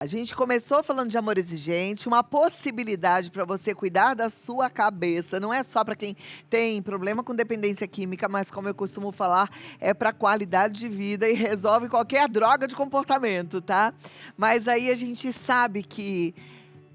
A gente começou falando de amor exigente, uma possibilidade para você cuidar da sua cabeça. Não é só para quem tem problema com dependência química, mas como eu costumo falar, é para qualidade de vida e resolve qualquer droga de comportamento, tá? Mas aí a gente sabe que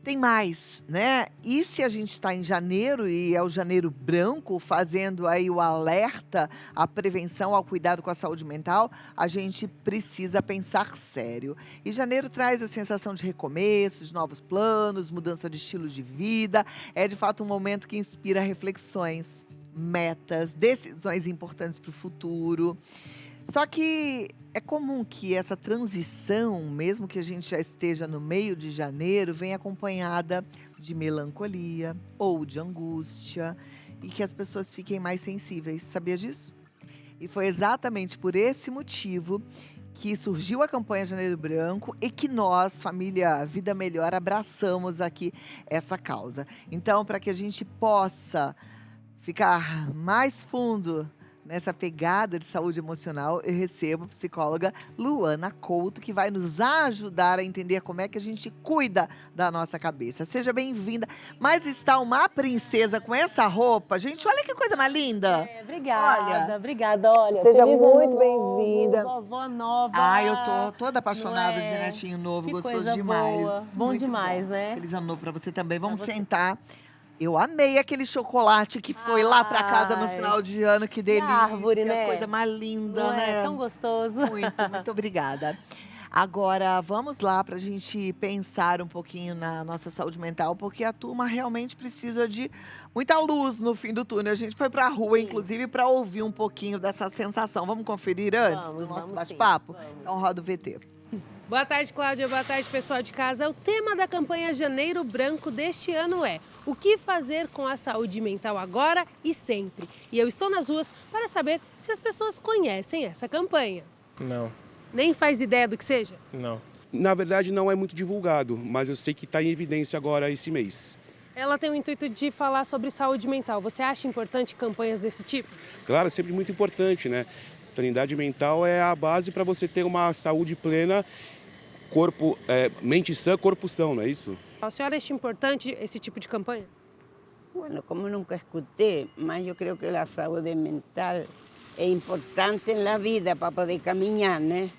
tem mais, né? E se a gente está em janeiro e é o janeiro branco, fazendo aí o alerta, a prevenção ao cuidado com a saúde mental, a gente precisa pensar sério. E janeiro traz a sensação de recomeço, de novos planos, mudança de estilo de vida. É de fato um momento que inspira reflexões, metas, decisões importantes para o futuro. Só que é comum que essa transição, mesmo que a gente já esteja no meio de janeiro, venha acompanhada de melancolia ou de angústia e que as pessoas fiquem mais sensíveis. Sabia disso? E foi exatamente por esse motivo que surgiu a campanha Janeiro Branco e que nós, família Vida Melhor, abraçamos aqui essa causa. Então, para que a gente possa ficar mais fundo nessa pegada de saúde emocional, eu recebo a psicóloga Luana Couto, que vai nos ajudar a entender como é que a gente cuida da nossa cabeça. Seja bem-vinda. Mas está uma princesa com essa roupa, gente, olha que coisa mais linda. Obrigada, Olha, obrigada. Olha, seja feliz ano muito novo, bem-vinda. vovó nova. Ah, eu tô toda Não apaixonada de é? netinho novo, Que gostoso coisa demais. boa. Bom Muito bom. demais, né? Feliz ano novo pra você também. Pra Vamos você. sentar. Eu amei aquele chocolate que foi lá pra casa no Ai, final de ano, que que árvore, delícia, né? coisa mais linda, Não é? né? Tão gostoso. Muito obrigada. Agora, vamos lá para a gente pensar um pouquinho na nossa saúde mental, porque a turma realmente precisa de muita luz no fim do túnel. A gente foi para a rua, Sim, inclusive, para ouvir um pouquinho dessa sensação. Vamos conferir antes do nosso vamos sim. bate-papo? Vamos. Então, roda o VT. Boa tarde, Cláudia. Boa tarde, pessoal de casa. O tema da campanha Janeiro Branco deste ano é: o que fazer com a saúde mental agora e sempre? E eu estou nas ruas para saber se as pessoas conhecem essa campanha. Não, Nem faz ideia do que seja? não. Na verdade, não é muito divulgado, mas eu sei que está em evidência agora esse mês. Ela tem o intuito de falar sobre saúde mental. Você acha importante campanhas desse tipo? Claro, sempre muito importante, né? Sanidade mental é a base para você ter uma saúde plena, mente sã, corpo são, não é isso? A senhora acha importante esse tipo de campanha? Bueno, como nunca escuché, mas eu creio que a saúde mental é importante na vida para poder caminhar, né?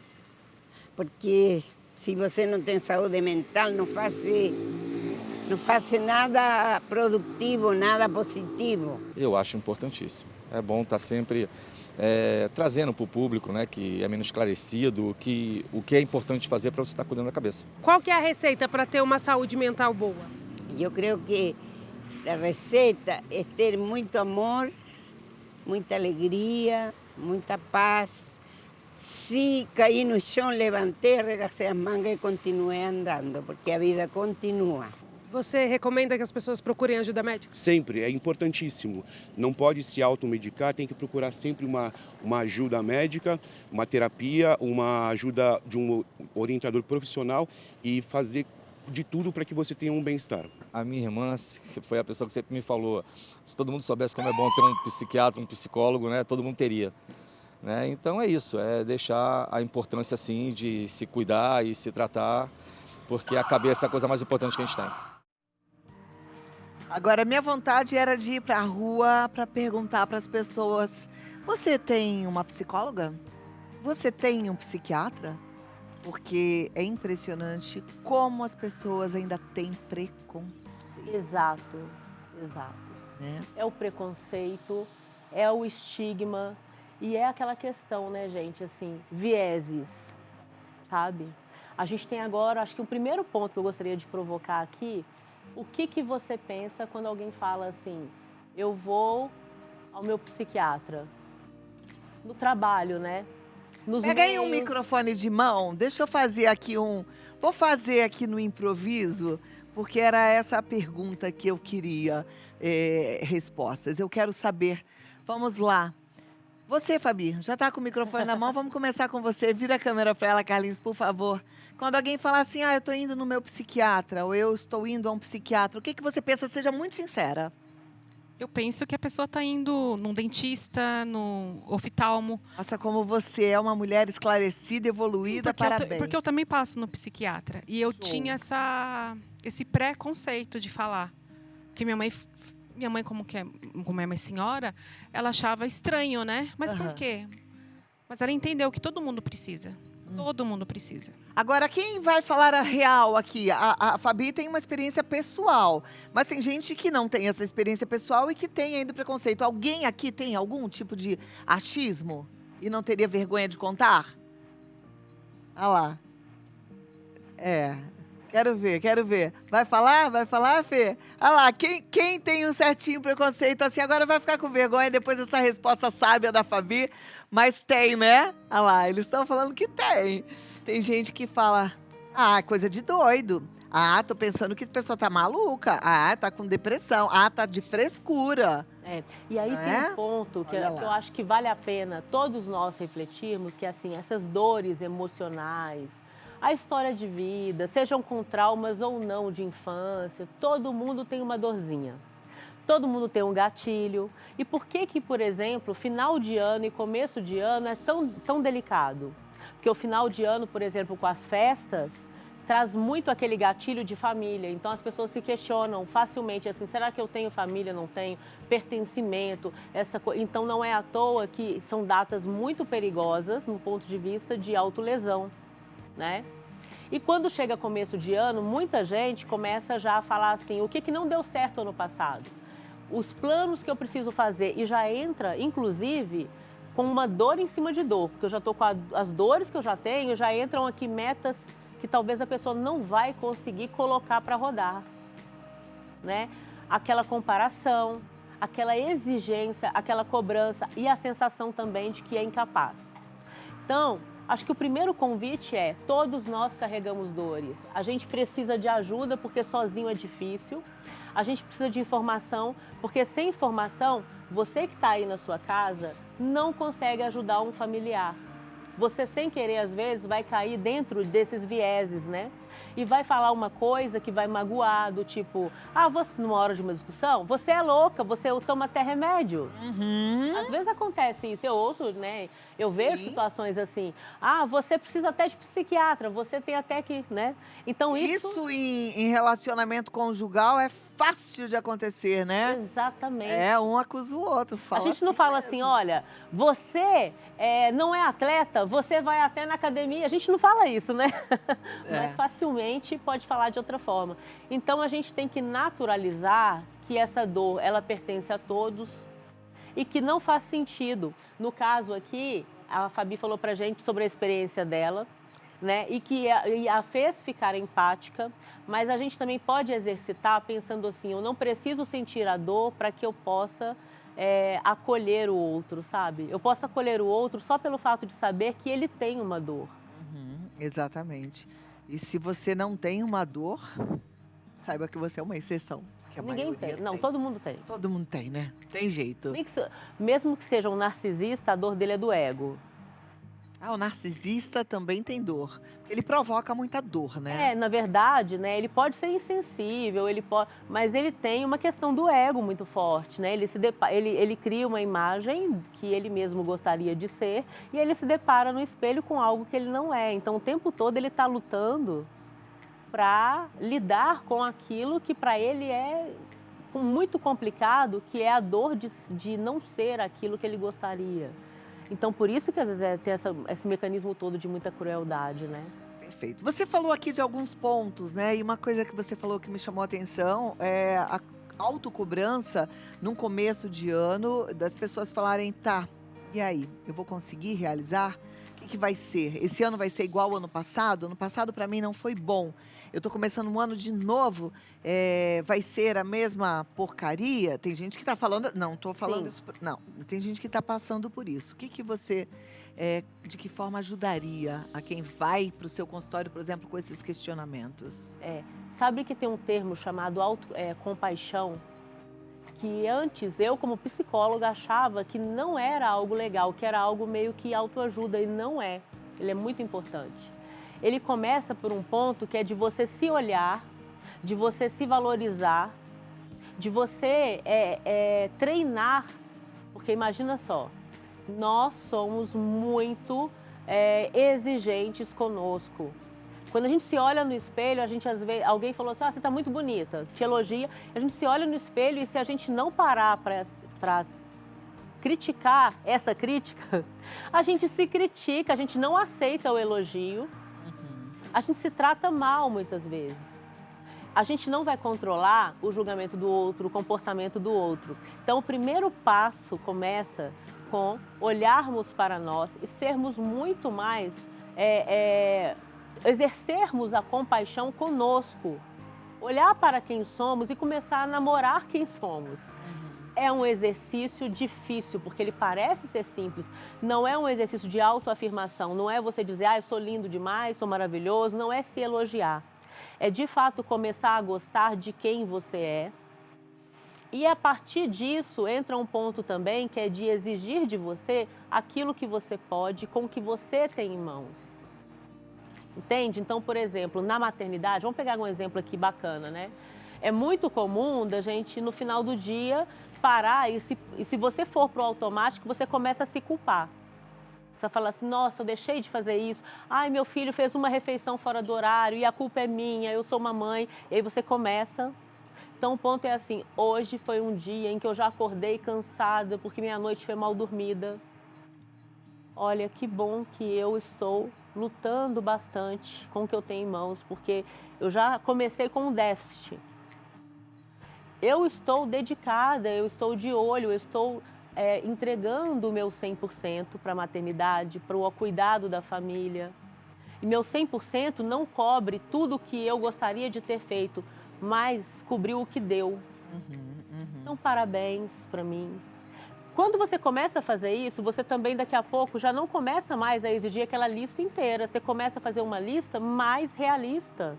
Porque se você não tem saúde mental, não faz nada produtivo, nada positivo. Eu acho importantíssimo. É bom estar sempre trazendo para o público, né, que é menos esclarecido, o que é importante fazer para você estar cuidando da cabeça. Qual que é a receita para ter uma saúde mental boa? Eu creio que a receita é ter muito amor, muita alegria, muita paz. Se cair no chão, levantei, arregacei as mangas e continuei andando, porque a vida continua. Você recomenda que as pessoas procurem ajuda médica? Sempre, é importantíssimo. Não pode se automedicar, tem que procurar sempre uma ajuda médica, uma terapia, uma ajuda de um orientador profissional e fazer de tudo para que você tenha um bem-estar. A minha irmã que foi a pessoa que sempre me falou, se todo mundo soubesse como é bom ter um psiquiatra, um psicólogo, né, todo mundo teria. Né? Então é isso, é deixar a importância assim de se cuidar e se tratar, porque a cabeça é a coisa mais importante que a gente tem. Agora, minha vontade era de ir para a rua para perguntar para as pessoas: você tem uma psicóloga? Você tem um psiquiatra? Porque é impressionante como as pessoas ainda têm preconceito, Exato, exato. né? É o preconceito, é o estigma e é aquela questão, né, gente, assim, vieses, sabe? A gente tem agora, acho que o primeiro ponto que eu gostaria de provocar aqui, o que você pensa quando alguém fala assim, eu vou ao meu psiquiatra? No trabalho, né? Nos Pega aí um meios. microfone de mão, deixa eu fazer aqui vou fazer aqui no improviso, porque era essa a pergunta que eu queria respostas. Eu quero saber, vamos lá. Você, Fabi, já está com o microfone na mão, vamos começar com você. Vira a câmera para ela, Carlinhos, por favor. Quando alguém falar assim, eu estou indo no meu psiquiatra, ou eu estou indo a um psiquiatra, o que você pensa? Seja muito sincera. Eu penso que a pessoa está indo num dentista, no oftalmo. Nossa, como você é uma mulher esclarecida, evoluída, parabéns. Porque eu também passo no psiquiatra. E eu Show. tinha esse preconceito de falar. Porque minha mãe como é mais senhora, ela achava estranho, né? Mas por Aham. quê? Mas ela entendeu que todo mundo precisa. Todo mundo precisa. Agora, quem vai falar a real aqui? A Fabi tem uma experiência pessoal, mas tem gente que não tem essa experiência pessoal e que tem ainda preconceito. Alguém aqui tem algum tipo de achismo e não teria vergonha de contar? Ah lá. É. Quero ver. Vai falar, Fê? Ah lá, quem tem um certinho preconceito assim, agora vai ficar com vergonha depois dessa resposta sábia da Fabi, mas tem, né? Ah lá, eles estão falando que tem. Tem gente que fala, coisa de doido. Tô pensando que a pessoa tá maluca. Tá com depressão. Tá de frescura. E aí Não tem é? um ponto que Olha lá. eu acho que vale a pena todos nós refletirmos, que assim, essas dores emocionais, a história de vida, sejam com traumas ou não de infância, todo mundo tem uma dorzinha. Todo mundo tem um gatilho. E por que, por exemplo, final de ano e começo de ano é tão delicado? Porque o final de ano, por exemplo, com as festas, traz muito aquele gatilho de família. Então as pessoas se questionam facilmente assim, será que eu tenho família, não tenho? Pertencimento, então não é à toa que são datas muito perigosas no ponto de vista de autolesão, né? E quando chega começo de ano, muita gente começa já a falar assim, o que não deu certo ano passado? Os planos que eu preciso fazer, e já entra, inclusive, com uma dor em cima de dor, porque eu já estou com as dores que eu já tenho, já entram aqui metas que talvez a pessoa não vai conseguir colocar para rodar, né? Aquela comparação, aquela exigência, aquela cobrança e a sensação também de que é incapaz. Então, acho que o primeiro convite é, todos nós carregamos dores. A gente precisa de ajuda porque sozinho é difícil. A gente precisa de informação, porque sem informação, você que está aí na sua casa não consegue ajudar um familiar. Você, sem querer, às vezes, vai cair dentro desses vieses, né? E vai falar uma coisa que vai magoar, do tipo, você, numa hora de uma discussão, você é louca, você toma até remédio. Às vezes acontece isso, eu ouço, né? Eu vejo situações assim, você precisa até de psiquiatra, você tem até que, né? Então Isso em relacionamento conjugal é fácil de acontecer, né? Exatamente. Um acusa o outro. A gente não fala assim, olha, você não é atleta, você vai até na academia. A gente não fala isso, né? Mas facilmente pode falar de outra forma. Então a gente tem que naturalizar que essa dor, ela pertence a todos e que não faz sentido. No caso aqui, a Fabi falou pra gente sobre a experiência dela, né? E que a fez ficar empática, mas a gente também pode exercitar pensando assim, eu não preciso sentir a dor para que eu possa acolher o outro, sabe? Eu posso acolher o outro só pelo fato de saber que ele tem uma dor. Exatamente. E se você não tem uma dor, saiba que você é uma exceção. Que a Ninguém maioria tem. Não, todo mundo tem. Todo mundo tem, né? Tem jeito. Mesmo que seja um narcisista, a dor dele é do ego. O narcisista também tem dor. Ele provoca muita dor, né? Na verdade, né, ele pode ser insensível, mas ele tem uma questão do ego muito forte, né? Ele cria uma imagem que ele mesmo gostaria de ser e ele se depara no espelho com algo que ele não é. Então, o tempo todo ele está lutando para lidar com aquilo que para ele é muito complicado, que é a dor de não ser aquilo que ele gostaria. Então, por isso que às vezes tem esse mecanismo todo de muita crueldade, né? Perfeito. Você falou aqui de alguns pontos, né? E uma coisa que você falou que me chamou a atenção é a autocobrança num começo de ano, das pessoas falarem, e aí, eu vou conseguir realizar? O que vai ser? Esse ano vai ser igual ao ano passado? Ano passado, para mim, não foi bom. Eu estou começando um ano de novo, vai ser a mesma porcaria? Tem gente que está falando... Não, estou falando isso... Não, tem gente que está passando por isso. O que você, de que forma ajudaria a quem vai para o seu consultório, por exemplo, com esses questionamentos? Sabe que tem um termo chamado compaixão? Que antes eu, como psicóloga, achava que não era algo legal, que era algo meio que autoajuda, e não é. Ele é muito importante. Ele começa por um ponto que é de você se olhar, de você se valorizar, de você treinar, porque imagina só, nós somos muito exigentes conosco. Quando a gente se olha no espelho, a gente às vezes, alguém falou assim, você está muito bonita, te elogia, a gente se olha no espelho e se a gente não parar para criticar essa crítica, a gente se critica, a gente não aceita o elogio, a gente se trata mal muitas vezes. A gente não vai controlar o julgamento do outro, o comportamento do outro. Então, o primeiro passo começa com olharmos para nós e sermos muito mais, exercermos a compaixão conosco. Olhar para quem somos e começar a namorar quem somos. É um exercício difícil, porque ele parece ser simples. Não é um exercício de autoafirmação, não é você dizer, eu sou lindo demais, sou maravilhoso, não é se elogiar. É, de fato, começar a gostar de quem você é. E, a partir disso, entra um ponto também que é de exigir de você aquilo que você pode com o que você tem em mãos. Entende? Então, por exemplo, na maternidade, vamos pegar um exemplo aqui bacana, né? É muito comum da gente, no final do dia, parar e se você for para o automático, você começa a se culpar. Você fala assim, nossa, eu deixei de fazer isso. Ai, meu filho fez uma refeição fora do horário e a culpa é minha, eu sou uma mãe. E aí você começa. Então o ponto é assim, hoje foi um dia em que eu já acordei cansada porque minha noite foi mal dormida. Olha, que bom que eu estou lutando bastante com o que eu tenho em mãos, porque eu já comecei com um déficit. Eu estou dedicada, eu estou de olho, eu estou entregando o meu 100% para a maternidade, para o cuidado da família. E meu 100% não cobre tudo o que eu gostaria de ter feito, mas cobriu o que deu. Então, parabéns para mim. Quando você começa a fazer isso, você também daqui a pouco já não começa mais a exigir aquela lista inteira. Você começa a fazer uma lista mais realista.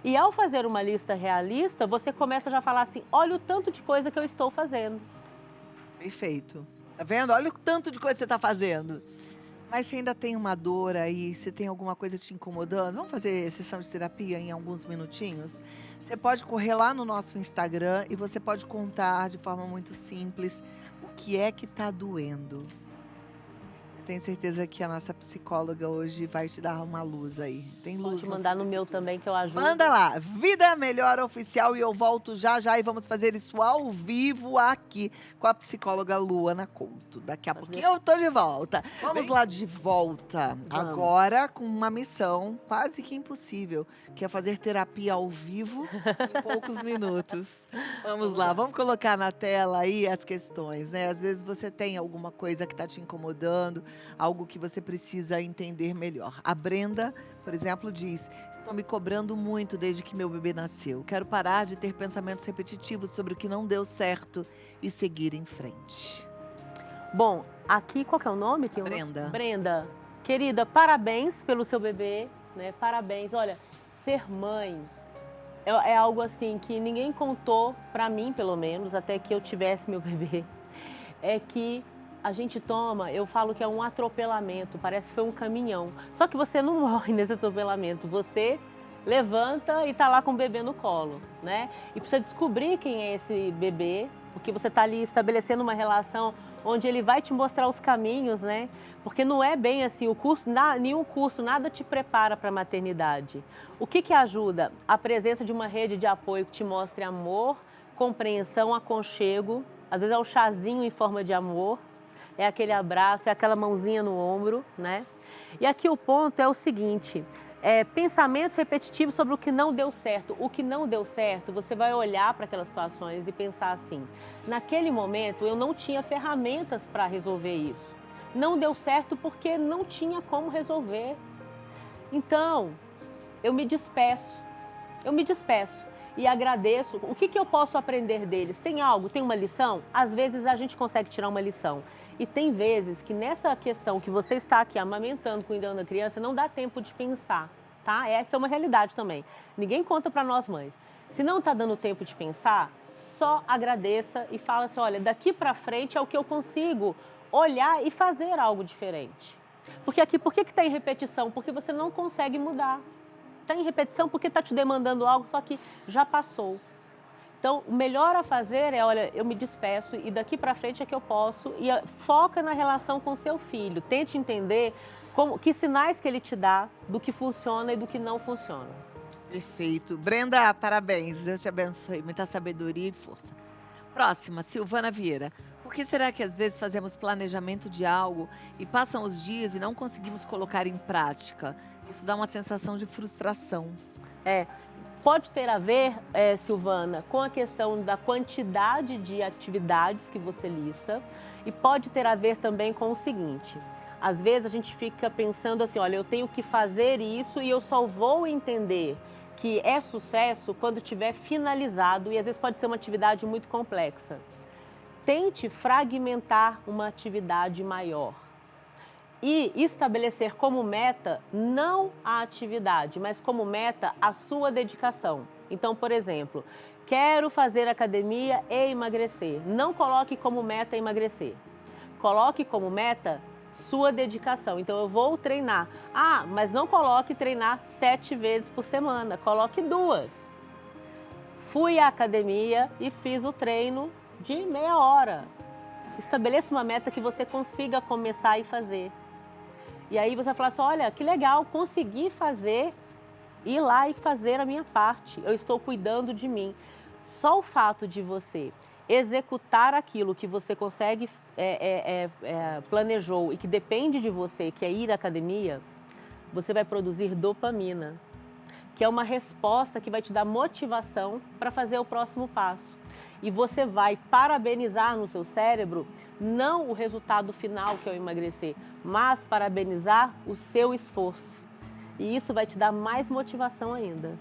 E ao fazer uma lista realista, você começa já a falar assim, olha o tanto de coisa que eu estou fazendo. Perfeito. Tá vendo? Olha o tanto de coisa que você está fazendo. Mas você ainda tem uma dor aí, se tem alguma coisa te incomodando, vamos fazer sessão de terapia em alguns minutinhos? Você pode correr lá no nosso Instagram e você pode contar de forma muito simples o que é que está doendo. Tenho certeza que a nossa psicóloga hoje vai te dar uma luz aí. Tem luz. Pode mandar no meu também que eu ajudo. Manda lá, Vida Melhor Oficial, e eu volto já já e vamos fazer isso ao vivo aqui com a psicóloga Luana Couto. Daqui a pouquinho eu tô de volta. Vamos lá de volta agora com uma missão quase que impossível, que é fazer terapia ao vivo em poucos minutos. Vamos lá, vamos colocar na tela aí as questões, né? Às vezes você tem alguma coisa que está te incomodando, algo que você precisa entender melhor. A Brenda, por exemplo, diz, estou me cobrando muito desde que meu bebê nasceu. Quero parar de ter pensamentos repetitivos sobre o que não deu certo e seguir em frente. Bom, aqui, qual que é o nome? Brenda. Brenda, querida, parabéns pelo seu bebê, né? Parabéns. Olha, ser mãe é algo assim que ninguém contou pra mim, pelo menos, até que eu tivesse meu bebê. É que a gente toma, eu falo que é um atropelamento, parece que foi um caminhão. Só que você não morre nesse atropelamento, você levanta e tá lá com o bebê no colo, né? E precisa descobrir quem é esse bebê, porque você tá ali estabelecendo uma relação onde ele vai te mostrar os caminhos, né? Porque não é bem assim, o curso, nenhum curso, nada te prepara para a maternidade. O que ajuda? A presença de uma rede de apoio que te mostre amor, compreensão, aconchego. Às vezes é um chazinho em forma de amor, é aquele abraço, é aquela mãozinha no ombro, né? E aqui o ponto é o seguinte, pensamentos repetitivos sobre o que não deu certo. O que não deu certo, você vai olhar para aquelas situações e pensar assim, naquele momento eu não tinha ferramentas para resolver isso. Não deu certo porque não tinha como resolver. Então, eu me despeço e agradeço. O que eu posso aprender deles? Tem algo? Tem uma lição? Às vezes a gente consegue tirar uma lição. E tem vezes que nessa questão que você está aqui amamentando, cuidando da criança, não dá tempo de pensar, tá? Essa é uma realidade também. Ninguém conta para nós mães. Se não está dando tempo de pensar, só agradeça e fala assim, olha, daqui para frente é o que eu consigo olhar e fazer algo diferente. Porque aqui, por que está em repetição? Porque você não consegue mudar. Está em repetição porque está te demandando algo, só que já passou. Então, o melhor a fazer é, olha, eu me despeço e daqui para frente é que eu posso. E foca na relação com seu filho. Tente entender que sinais que ele te dá do que funciona e do que não funciona. Perfeito. Brenda, parabéns. Deus te abençoe. Muita sabedoria e força. Próxima, Silvana Vieira. Por que será que às vezes fazemos planejamento de algo e passam os dias e não conseguimos colocar em prática? Isso dá uma sensação de frustração. Pode ter a ver, Silvana, com a questão da quantidade de atividades que você lista e pode ter a ver também com o seguinte: às vezes a gente fica pensando assim, olha, eu tenho que fazer isso e eu só vou entender que é sucesso quando tiver finalizado e às vezes pode ser uma atividade muito complexa. Tente fragmentar uma atividade maior e estabelecer como meta não a atividade, mas como meta a sua dedicação. Então, por exemplo, quero fazer academia e emagrecer. Não coloque como meta emagrecer. Coloque como meta sua dedicação. Então, eu vou treinar. Mas não coloque treinar 7 vezes por semana. Coloque 2. Fui à academia e fiz o treino de meia hora. Estabeleça uma meta que você consiga começar e fazer. E aí você vai falar assim, olha, que legal, consegui fazer, ir lá e fazer a minha parte. Eu estou cuidando de mim. Só o fato de você executar aquilo que você consegue, planejou e que depende de você, que é ir à academia, você vai produzir dopamina, que é uma resposta que vai te dar motivação para fazer o próximo passo. E você vai parabenizar no seu cérebro, não o resultado final, que é o emagrecer, mas parabenizar o seu esforço. E isso vai te dar mais motivação ainda.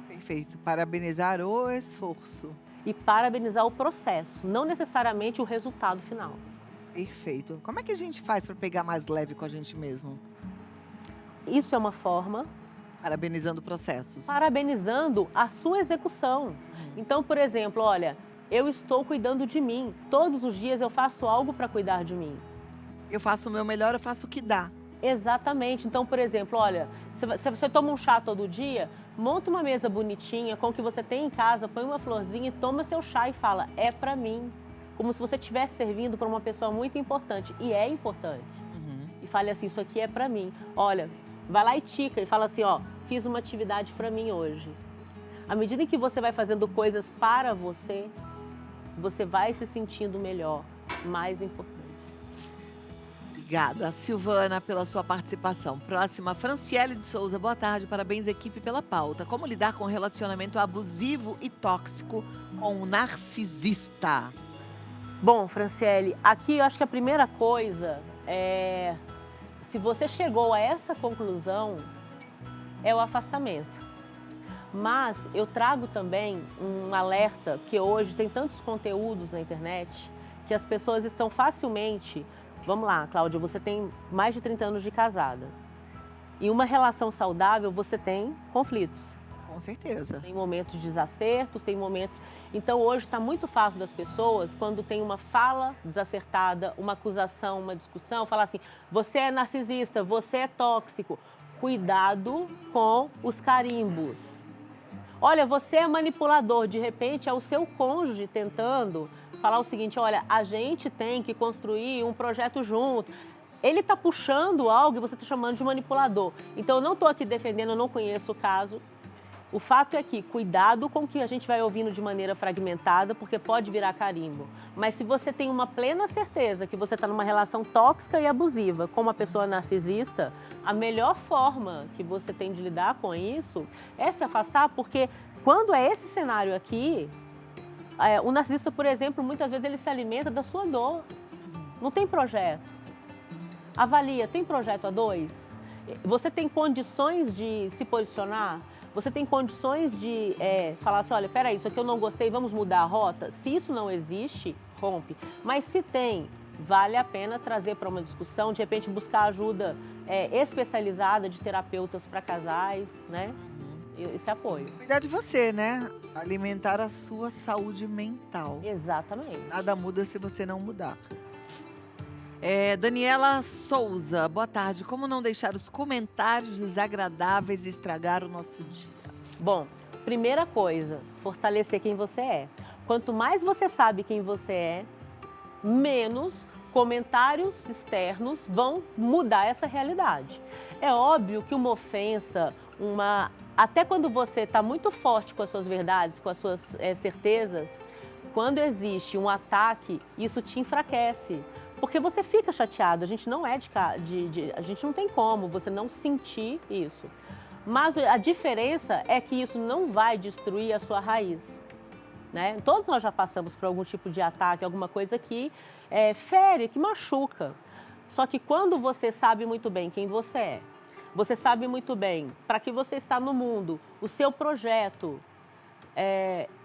Perfeito. Parabenizar o esforço. E parabenizar o processo, não necessariamente o resultado final. Perfeito. Como é que a gente faz para pegar mais leve com a gente mesmo? Isso é uma forma. Parabenizando processos. Parabenizando a sua execução. Então, por exemplo, olha, eu estou cuidando de mim. Todos os dias eu faço algo para cuidar de mim. Eu faço o meu melhor, eu faço o que dá. Exatamente. Então, por exemplo, olha, se você toma um chá todo dia, monta uma mesa bonitinha com o que você tem em casa, põe uma florzinha e toma seu chá e fala, é para mim. Como se você estivesse servindo para uma pessoa muito importante. E é importante. E fale assim, isso aqui é para mim. Olha, vai lá e tica e fala assim, ó, fiz uma atividade para mim hoje. À medida em que você vai fazendo coisas para você, você vai se sentindo melhor, mais importante. Obrigada, Silvana, pela sua participação. Próxima, Franciele de Souza. Boa tarde, parabéns, equipe, pela pauta. Como lidar com relacionamento abusivo e tóxico com um narcisista? Bom, Franciele, aqui eu acho que a primeira coisa é, se você chegou a essa conclusão, é o afastamento. Mas eu trago também um alerta que hoje tem tantos conteúdos na internet que as pessoas estão facilmente... Vamos lá, Cláudia, você tem mais de 30 anos de casada. Em uma relação saudável, você tem conflitos. Com certeza. Tem momentos de desacertos, tem momentos... Então, hoje está muito fácil das pessoas, quando tem uma fala desacertada, uma acusação, uma discussão, falar assim, você é narcisista, você é tóxico. Cuidado com os carimbos. Olha, você é manipulador, de repente é o seu cônjuge tentando falar o seguinte, olha, a gente tem que construir um projeto junto. Ele está puxando algo e você está chamando de manipulador. Então, eu não estou aqui defendendo, eu não conheço o caso. O fato é que, cuidado com o que a gente vai ouvindo de maneira fragmentada, porque pode virar carimbo. Mas se você tem uma plena certeza que você está numa relação tóxica e abusiva com uma pessoa narcisista, a melhor forma que você tem de lidar com isso é se afastar, porque quando é esse cenário aqui, o narcisista, por exemplo, muitas vezes ele se alimenta da sua dor. Não tem projeto. Avalia, tem projeto a 2? Você tem condições de se posicionar? Você tem condições de falar assim, olha, peraí, isso aqui eu não gostei, vamos mudar a rota? Se isso não existe, rompe. Mas se tem, vale a pena trazer para uma discussão, de repente buscar ajuda especializada de terapeutas para casais, né? Esse apoio. Cuidar de você, né? Alimentar a sua saúde mental. Exatamente. Nada muda se você não mudar. Daniela Souza, boa tarde. Como não deixar os comentários desagradáveis estragar o nosso dia? Bom, primeira coisa, fortalecer quem você é. Quanto mais você sabe quem você é, menos comentários externos vão mudar essa realidade. É óbvio que uma ofensa, até quando você está muito forte com as suas verdades, com as suas certezas, quando existe um ataque, isso te enfraquece. Porque você fica chateado, a gente não a gente não tem como você não sentir isso. Mas a diferença é que isso não vai destruir a sua raiz, né? Todos nós já passamos por algum tipo de ataque, alguma coisa que fere, que machuca. Só que quando você sabe muito bem quem você é, você sabe muito bem para que você está no mundo, o seu projeto,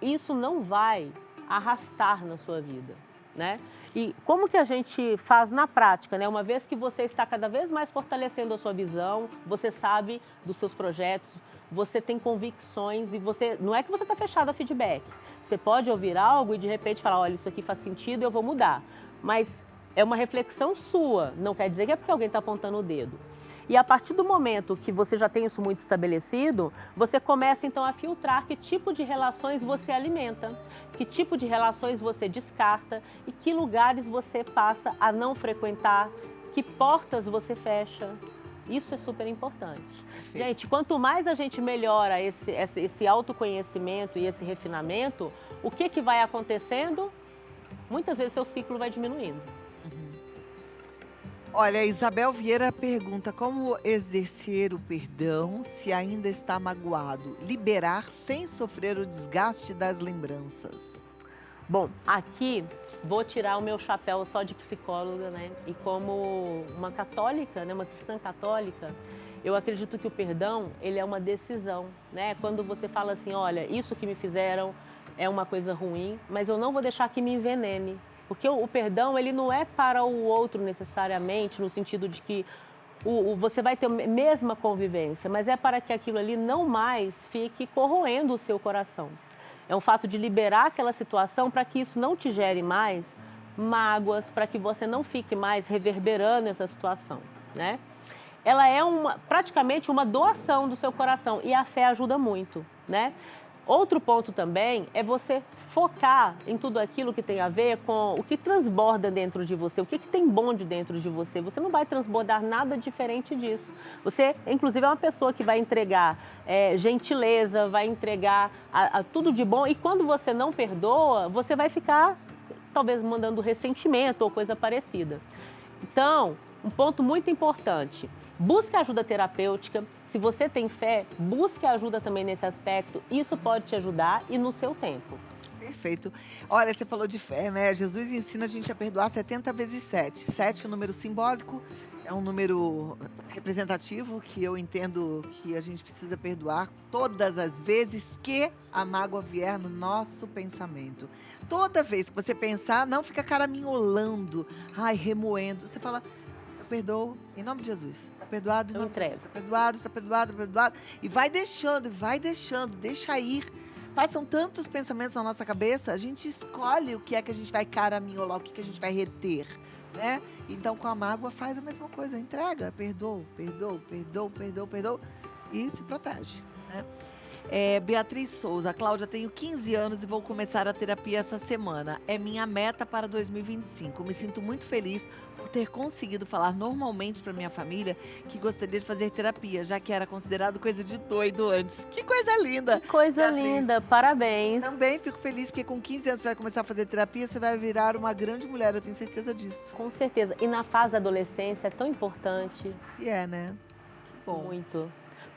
isso não vai arrastar na sua vida, né? E como que a gente faz na prática, né? Uma vez que você está cada vez mais fortalecendo a sua visão, você sabe dos seus projetos, você tem convicções e não é que você está fechado a feedback. Você pode ouvir algo e de repente falar, olha, isso aqui faz sentido, eu vou mudar. Mas é uma reflexão sua, não quer dizer que é porque alguém está apontando o dedo. E a partir do momento que você já tem isso muito estabelecido, você começa então a filtrar que tipo de relações você alimenta, que tipo de relações você descarta e que lugares você passa a não frequentar, que portas você fecha. Isso é super importante. Gente, quanto mais a gente melhora esse autoconhecimento e esse refinamento, o que vai acontecendo? Muitas vezes seu ciclo vai diminuindo. Olha, a Isabel Vieira pergunta como exercer o perdão se ainda está magoado, liberar sem sofrer o desgaste das lembranças. Bom, aqui vou tirar o meu chapéu só de psicóloga, né? E como uma católica, né? Uma cristã católica, eu acredito que o perdão, ele é uma decisão, né? Quando você fala assim, olha, isso que me fizeram é uma coisa ruim, mas eu não vou deixar que me envenene. Porque o perdão, ele não é para o outro necessariamente, no sentido de que você vai ter a mesma convivência, mas é para que aquilo ali não mais fique corroendo o seu coração. É um fato de liberar aquela situação para que isso não te gere mais mágoas, para que você não fique mais reverberando essa situação, né? Ela é praticamente uma doação do seu coração e a fé ajuda muito, né? Outro ponto também é você focar em tudo aquilo que tem a ver com o que transborda dentro de você, o que tem bom de dentro de você. Você não vai transbordar nada diferente disso. Você, inclusive, é uma pessoa que vai entregar gentileza, vai entregar tudo de bom. E quando você não perdoa, você vai ficar, talvez, mandando ressentimento ou coisa parecida. Então, um ponto muito importante. Busque ajuda terapêutica. Se você tem fé, busque ajuda também nesse aspecto. Isso pode te ajudar e no seu tempo. Perfeito. Olha, você falou de fé, né? Jesus ensina a gente a perdoar 70 vezes 7. 7 é um número simbólico, é um número representativo que eu entendo que a gente precisa perdoar todas as vezes que a mágoa vier no nosso pensamento. Toda vez que você pensar, não fica caraminholando, remoendo. Você fala... Perdoo, em nome de Jesus. Está perdoado, em nome de Jesus. Está perdoado, está perdoado, está perdoado. E vai deixando, deixa ir. Passam tantos pensamentos na nossa cabeça, a gente escolhe o que é que a gente vai caraminholar, o que a gente vai reter, né? Então, com a mágoa, faz a mesma coisa. Entrega, perdoa e se protege, né? Beatriz Souza, Cláudia, tenho 15 anos e vou começar a terapia essa semana. É minha meta para 2025. Me sinto muito feliz por ter conseguido falar normalmente para minha família que gostaria de fazer terapia, já que era considerado coisa de doido antes. Que coisa linda! Que coisa Beatriz, linda, parabéns. Também fico feliz porque com 15 anos você vai começar a fazer terapia, você vai virar uma grande mulher, eu tenho certeza disso. Com certeza. E na fase da adolescência é tão importante. Se é, né? Que bom. Muito.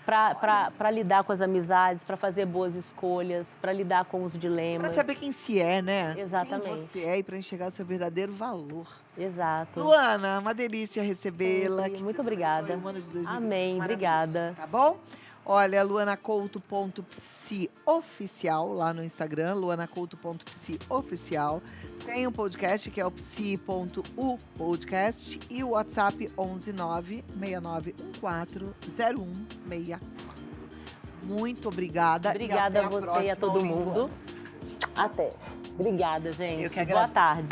Para lidar com as amizades, para fazer boas escolhas, para lidar com os dilemas. Para saber quem se é, né? Exatamente. Quem você é e para enxergar o seu verdadeiro valor. Exato. Luana, uma delícia recebê-la. Muito obrigada. Amém, obrigada. Tá bom? Olha, luanacouto.psioficial lá no Instagram, luanacouto.psioficial. Tem um podcast que é o psi.upodcast e o WhatsApp 11969140164. Muito obrigada. Obrigada a você e a todo mundo. Até. Obrigada, gente. Boa tarde.